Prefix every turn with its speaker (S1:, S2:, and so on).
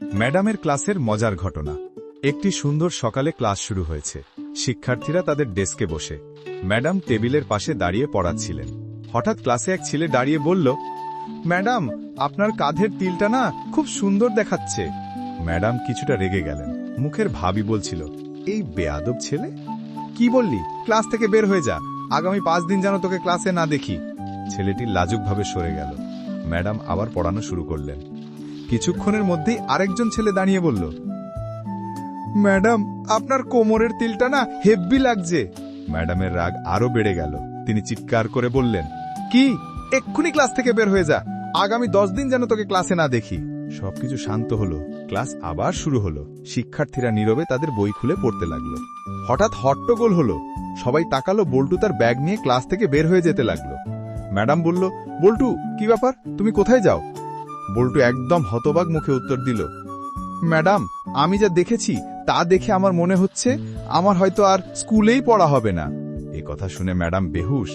S1: ম্যাডামের ক্লাসের মজার ঘটনা। একটি সুন্দর সকালে ক্লাস শুরু হয়েছে। শিক্ষার্থীরা তাদের ডেস্কে বসে। ম্যাডাম টেবিলের পাশে দাঁড়িয়ে পড়াচ্ছিলেন। হঠাৎ ক্লাসে এক ছেলে দাঁড়িয়ে বলল, ম্যাডাম, আপনার কাঁধের তিলটা না খুব সুন্দর দেখাচ্ছে। ম্যাডাম কিছুটা রেগে গেলেন। মুখের ভাবই বলছিল, এই বেয়াদব ছেলে। কি বললি? ক্লাস থেকে বের হয়ে যা, আগামী 5 দিন যেন তোকে ক্লাসে না দেখি। ছেলেটি লাজুকভাবে সরে গেল। ম্যাডাম আবার পড়ানো শুরু করলেন। কিছুক্ষণের মধ্যেই আরেকজন ছেলে দাঁড়িয়ে বলল, ম্যাডাম, আপনার কোমরের তিলটা না হেব্বি লাগছে। ম্যাডামের রাগ আরো বেড়ে গেল। তিনি চিৎকার করে বললেন, কি? এক্ষুনি ক্লাস থেকে বের হয়ে যা, আগামী 10 দিন যেন তোকে ক্লাসে না দেখি। সবকিছু শান্ত হলো। ক্লাস আবার শুরু হলো। শিক্ষার্থীরা নীরবে তাদের বই খুলে পড়তে লাগলো। হঠাৎ হট্টগোল হলো। সবাই তাকালো, বল্টু তার ব্যাগ নিয়ে ক্লাস থেকে বের হয়ে যেতে লাগলো। ম্যাডাম বলল, বল্টু, কি ব্যাপার, তুমি কোথায় যাও? বল্টু একদম হতবাক মুখে উত্তর দিল, ম্যাডাম, আমি যা দেখেছি তা দেখে আমার মনে হচ্ছে আমার হয়তো আর স্কুলেই পড়া হবে না। এ কথা শুনে ম্যাডাম বেহুশ।